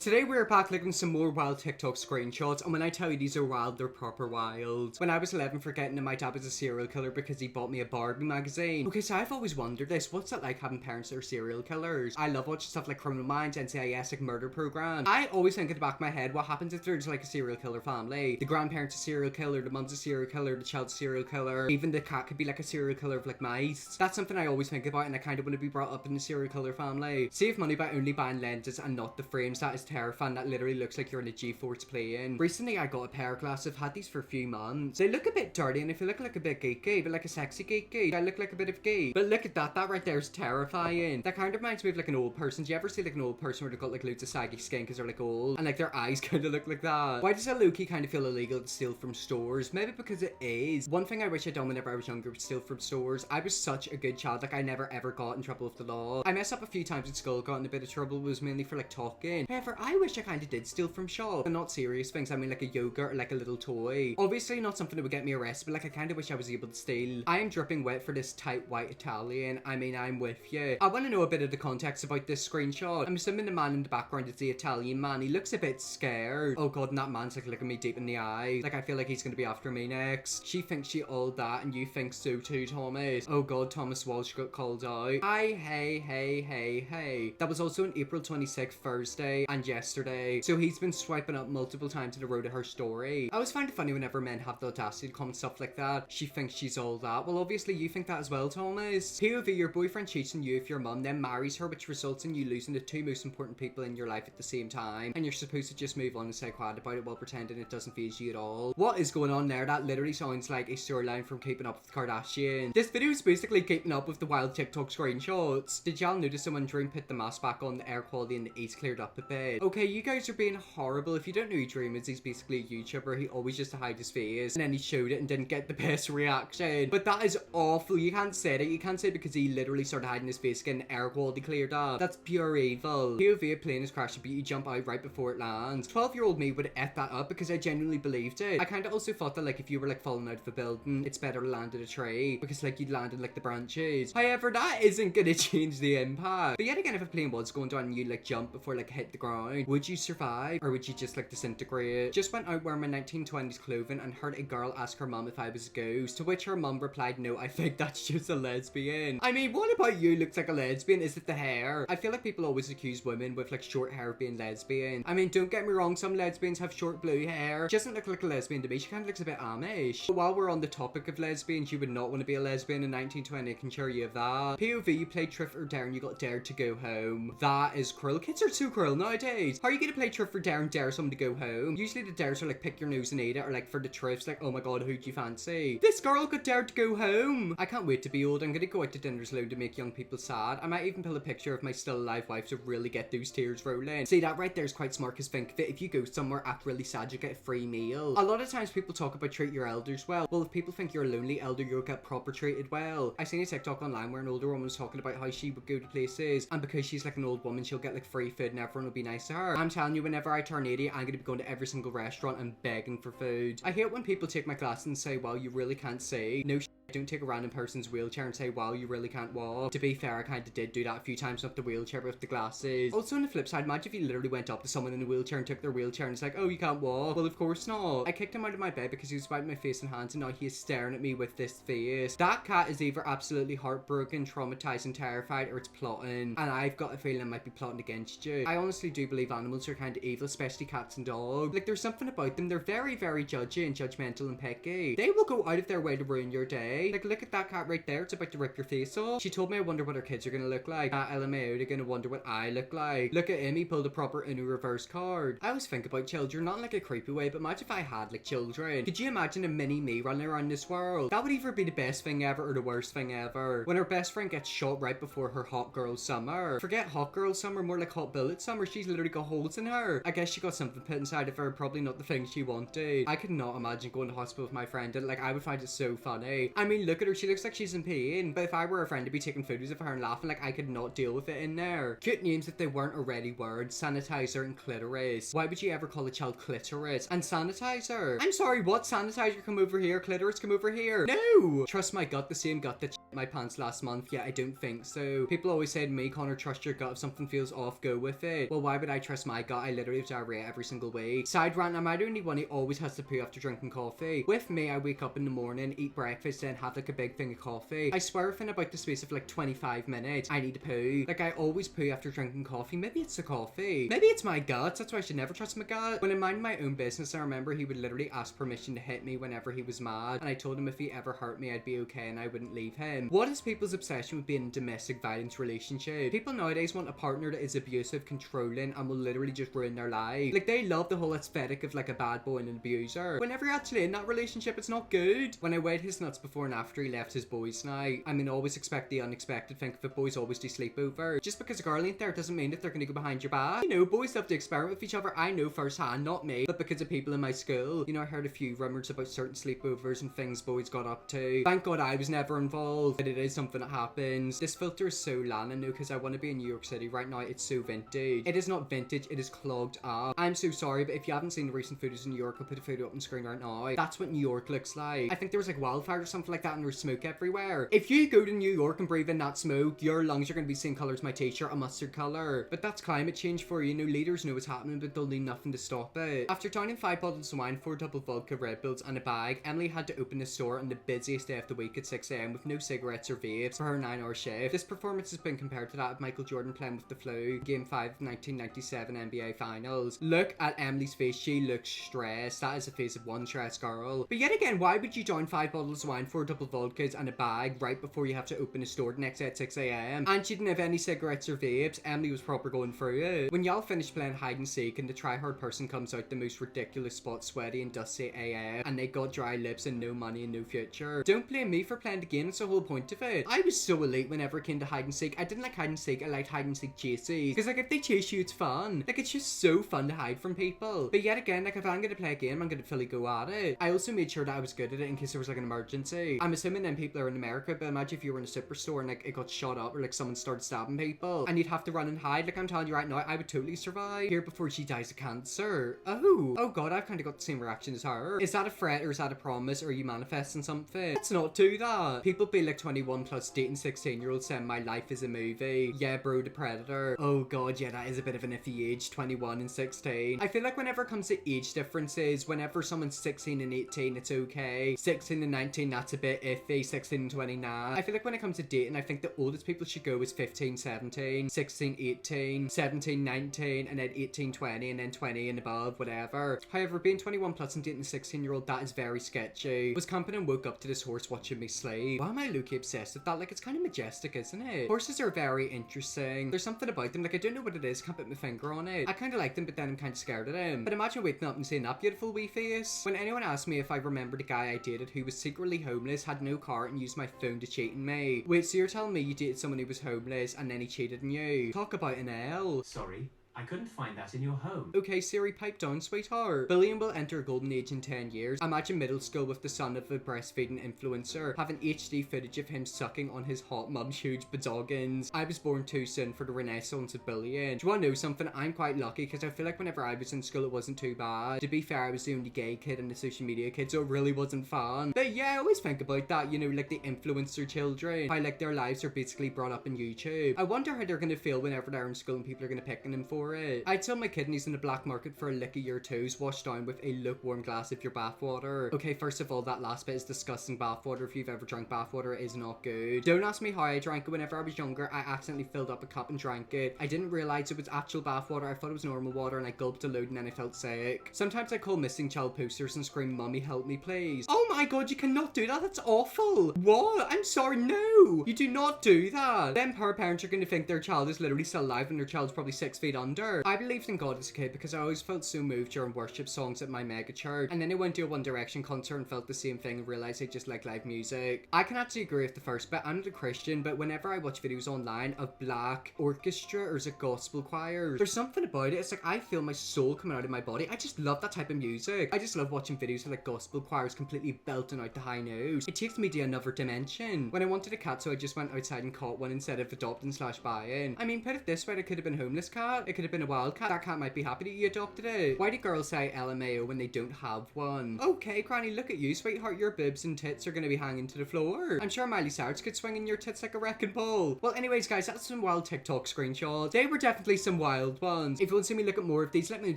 Today we're back looking at some more wild TikTok screenshots, and when I tell you these are wild, they're proper wild. When I was 11, forgetting that my dad was a serial killer because he bought me a Barbie magazine. Okay, so I've always wondered this, what's it like having parents that are serial killers? I love watching stuff like Criminal Minds, NCIS, like murder programs. I always think in the back of my head, what happens if there's like a serial killer family? The grandparents a serial killer, the mum's a serial killer, the child's a serial killer, even the cat could be like a serial killer of like mice. That's something I always think about, and I kind of want to be brought up in the serial killer family. Save money by only buying lenses and not the frames. That is terrifying. That literally looks like you're in a G-Force plane. Recently I got a pair of glasses. I've had these for a few months. They look a bit dirty, and if you look like a bit geeky, but like a sexy geeky, I look like a bit of geek. But look at that. That right there is terrifying. That kind of reminds me of like an old person. Do you ever see like an old person where they've got like loads of saggy skin because they're like old, and like their eyes kind of look like that? Why does it low-key kind of feel illegal to steal from stores? Maybe because it is. One thing I wish I'd done whenever I was younger was steal from stores. I was such a good child. Like I never ever got in trouble with the law. I messed up a few times at school, got in a bit of trouble, was mainly for like talking. However, I wish I kind of did steal from shops, and not serious things. I mean like a yogurt or like a little toy. Obviously not something that would get me arrested, but like I kind of wish I was able to steal. I am dripping wet for this tight white Italian. I mean, I'm with you. I want to know a bit of the context about this screenshot. I'm assuming the man in the background is the Italian man. He looks a bit scared. Oh god, and that man's like looking me deep in the eye. Like I feel like he's gonna be after me next. She thinks she all that, and you think so too, Thomas. Oh god, Thomas Walsh got called out. Hey. That was also on April 26th, Thursday, and yesterday. So he's been swiping up multiple times in a row to her story. I always find it funny whenever men have the audacity to comment stuff like that. She thinks she's all that. Well, obviously you think that as well, Thomas. POV, your boyfriend cheats on you if your mum then marries her, which results in you losing the two most important people in your life at the same time, and you're supposed to just move on and stay quiet about it while pretending it doesn't faze you at all. What is going on there? That literally sounds like a storyline from Keeping Up with the Kardashians. This video is basically keeping up with the wild TikTok screenshots. Did y'all notice someone Dream put the mask back on, the air quality and the E's cleared up a bit? Okay, you guys are being horrible. If you don't know who Dream is, he's basically a YouTuber. He always just to hide his face, and then he showed it and didn't get the best reaction. But that is awful. You can't say that. You can't say it because he literally started hiding his face, getting air quality cleared up. That's pure evil. POV, a plane is crashing, but you jump out right before it lands. 12-year-old me would F that up because I genuinely believed it. I kind of also thought that like if you were like falling out of a building, it's better to land in a tree because like you'd land in like the branches. However, that isn't gonna change the impact. But yet again, if a plane was going down and you like jump before like hit the ground, would you survive or would you just like disintegrate? Just went out wearing my 1920s clothing and heard a girl ask her mum if I was a ghost, to which her mum replied, no, I think that's just a lesbian. I mean, what about you looks like a lesbian? Is it the hair? I feel like people always accuse women with like short hair of being lesbian. I mean, don't get me wrong, some lesbians have short blue hair. She doesn't look like a lesbian to me. She kind of looks a bit Amish. But while we're on the topic of lesbians, you would not want to be a lesbian in 1920. I can assure you of that. POV, you played Truth or Dare and you got dared to go home. That is cruel. Kids are too cruel nowadays. How are you gonna play Truth or Dare and dare someone to go home? Usually the dares are like pick your nose and eat it, or like for the truths like, oh my god, who'd you fancy? This girl got dared to go home. I can't wait to be old. I'm gonna go out to dinners alone to make young people sad. I might even pull a picture of my still alive wife to really get those tears rolling. See, that right there is quite smart, because think that if you go somewhere act really sad, you get a free meal. A lot of times people talk about treat your elders well. Well, if people think you're a lonely elder, you'll get proper treated well. I seen a TikTok online where an older woman was talking about how she would go to places, and because she's like an old woman, she'll get like free food and everyone will be nice to her. I'm telling you, whenever I turn 80, I'm gonna be going to every single restaurant and begging for food. I hate when people take my glasses and say, well, you really can't see. No, don't take a random person's wheelchair and say, wow, you really can't walk. To be fair, I kind of did do that a few times, not the wheelchair, but with the glasses. Also, on the flip side, imagine if you literally went up to someone in a wheelchair and took their wheelchair and it's like, oh, you can't walk. Well, of course not. I kicked him out of my bed because he was wiping my face and hands, and now he is staring at me with this face. That cat is either absolutely heartbroken, traumatized, and terrified, or it's plotting. And I've got a feeling it might be plotting against you. I honestly do believe animals are kind of evil, especially cats and dogs. Like, there's something about them. They're very, very judgy and judgmental and picky. They will go out of their way to ruin your day. Like, look at that cat right there. It's about to rip your face off. She told me I wonder what her kids are gonna look like. LMAO, they're gonna wonder what I look like. Look at him, he pulled a proper Uno reverse card. I always think about children, not in like a creepy way, but imagine if I had like children. Could you imagine a mini me running around this world? That would either be the best thing ever or the worst thing ever. When her best friend gets shot right before her hot girl summer. Forget hot girl summer, more like hot bullet summer. She's literally got holes in her. I guess she got something put inside of her, probably not the thing she wanted. I could not imagine going to hospital with my friend, and like I would find it so funny. I'm mean, look at her, she looks like she's in pain. But if I were a friend to be taking photos of her and laughing, like, I could not deal with it in there. Cute names if they weren't already words: sanitizer and clitoris. Why would you ever call a child clitoris? And sanitizer? I'm sorry, what? Sanitizer come over here, clitoris come over here? No! Trust my gut, the same gut that my pants last month. Yeah, I don't think so. People always say to me, Connor, trust your gut. If something feels off, go with it. Well, why would I trust my gut? I literally have diarrhea every single week. Side rant, am I the only one who always has to poo after drinking coffee? With me, I wake up in the morning, eat breakfast, then have like a big thing of coffee. I swear within about the space of like 25 minutes, I need to poo. Like, I always poo after drinking coffee. Maybe it's the coffee. Maybe it's my guts. That's why I should never trust my gut. When I minded my own business, I remember he would literally ask permission to hit me whenever he was mad, and I told him if he ever hurt me, I'd be okay and I wouldn't leave him. What is people's obsession with being in a domestic violence relationship? People nowadays want a partner that is abusive, controlling, and will literally just ruin their life. Like, they love the whole aesthetic of like a bad boy and an abuser. Whenever you're actually in that relationship, it's not good. When I weighed his nuts before and after he left his boys' night, I mean, always expect the unexpected. Think of it, boys always do sleepover. Just because a girl ain't there doesn't mean that they're gonna go behind your back. You know, boys love to experiment with each other. I know firsthand, not me, but because of people in my school. You know, I heard a few rumors about certain sleepovers and things boys got up to. Thank God I was never involved, but it is something that happens. This filter is so Lana, no, because I want to be in New York City right now. It's so vintage. It is not vintage, it is clogged up. I'm so sorry, but if you haven't seen the recent photos in New York, I'll put a photo up on the screen right now. That's what New York looks like. I think there was like wildfire or something like that, and there's smoke everywhere. If you go to New York and breathe in that smoke, your lungs are going to be the same color as my t-shirt, a mustard color. But that's climate change for you. You know, leaders know what's happening, but they'll do nothing to stop it. After downing 5 bottles of wine, 4 double vodka Red Bulls, and a bag, Emily had to open the store on the busiest day of the week at 6 a.m. with no cigarettes or vapes for her 9-hour shift. This performance has been compared to that of Michael Jordan playing with the flu, Game 5 of 1997 NBA Finals. Look at Emily's face, she looks stressed. That is the face of one stressed girl. But yet again, why would you down 5 bottles of wine, 4 double vodkas, and a bag right before you have to open a store the next day at 6 a.m? And she didn't have any cigarettes or vapes. Emily was proper going through it. When y'all finish playing hide and seek and the try-hard person comes out the most ridiculous spot, sweaty and dusty AF, and they got dry lips and no money and no future, don't blame me for playing the game. It's the whole point of it. I was so elite whenever it came to hide and seek. I didn't like hide and seek, I liked hide and seek chases, because like if they chase you, it's fun. Like, it's just so fun to hide from people. But yet again, like, if I'm gonna play a game, I'm gonna fully go at it. I also made sure that I was good at it in case there was like an emergency. I'm assuming then people are in America, but imagine if you were in a superstore and like it got shot up or like someone started stabbing people and you'd have to run and hide. Like, I'm telling you right now, I would totally survive here before she dies of cancer. Oh god, I've kind of got the same reaction as her. Is that a threat or is that a promise, or are you manifesting something? Let's not do that. People be like 21 plus dating 16-year-olds saying my life is a movie. Yeah, bro, the Predator. Oh god, yeah, that is a bit of an iffy age, 21 and 16. I feel like whenever it comes to age differences, whenever someone's 16 and 18, it's okay. 16 and 19, that's a bit iffy. 16 and 20, nah. I feel like when it comes to dating, I think the oldest people should go is 15, 17, 16, 18, 17, 19, and then 18, 20, and then 20 and above, whatever. However, being 21 plus and dating a 16-year-old, that is very sketchy. Was camping and woke up to this horse watching me sleep. Why am I low-key obsessed with that? Like, it's kind of majestic, isn't it? Horses are very interesting. There's something about them, like, I don't know what it is, can't put my finger on it. I kind of like them, but then I'm kind of scared of them. But imagine waking up and seeing that beautiful wee face. When anyone asked me if I remembered a guy I dated who was secretly homeless, had no car, and used my phone to cheat on me. Wait, so you're telling me you dated someone who was homeless and then he cheated on you? Talk about an L. Sorry, I couldn't find that in your home. Okay, Siri, pipe down, sweetheart. Billion will enter a golden age in 10 years. Imagine middle school with the son of a breastfeeding influencer having HD footage of him sucking on his hot mum's huge badoggins. I was born too soon for the renaissance of billion. Do you want to know something? I'm quite lucky because I feel like whenever I was in school it wasn't too bad. To be fair, I was the only gay kid and the social media kid, so it really wasn't fun. But yeah, I always think about that, you know, like the influencer children. How like their lives are basically brought up on YouTube. I wonder how they're gonna feel whenever they're in school and people are gonna pick on them for it. I'd sell my kidneys in the black market for a lick of your toes, washed down with a lukewarm glass of your bathwater. Okay, first of all, that last bit is disgusting. Bathwater, if you've ever drank bathwater, it is not good. Don't ask me how I drank it. Whenever I was younger, I accidentally filled up a cup and drank it. I didn't realize it was actual bathwater. I thought it was normal water and I gulped a load and then I felt sick. Sometimes I call missing child posters and scream, "Mommy, help me, please." Oh my god, you cannot do that. That's awful. What? I'm sorry, no. You do not do that. Then poor parents are going to think their child is literally still alive and their child's probably 6 feet under wonder. I believed in God as a kid because I always felt so moved during worship songs at my mega church, and then I went to a One Direction concert and felt the same thing and realised I just like live music. I can actually agree with the first bit. I'm not a Christian, but whenever I watch videos online of black orchestra or is it gospel choirs, there's something about it. It's like I feel my soul coming out of my body. I just love that type of music. I just love watching videos of like gospel choirs completely belting out the high notes. It takes me to another dimension. When I wanted a cat, so I just went outside and caught one instead of adopting slash buying. I mean, put it this way, it could have been a homeless cat. It could have been a wild cat. That cat might be happy that you adopted it. Why do girls say LMAO when they don't have one? Okay, Granny, look at you, sweetheart. Your boobs and tits are going to be hanging to the floor. I'm sure Miley Cyrus could swing in your tits like a wrecking ball. Well, anyways, guys, that's some wild TikTok screenshots. They were definitely some wild ones. If you want to see me look at more of these, let me know,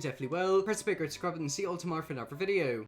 definitely will. Press the big red subscribe and see you all tomorrow for another video.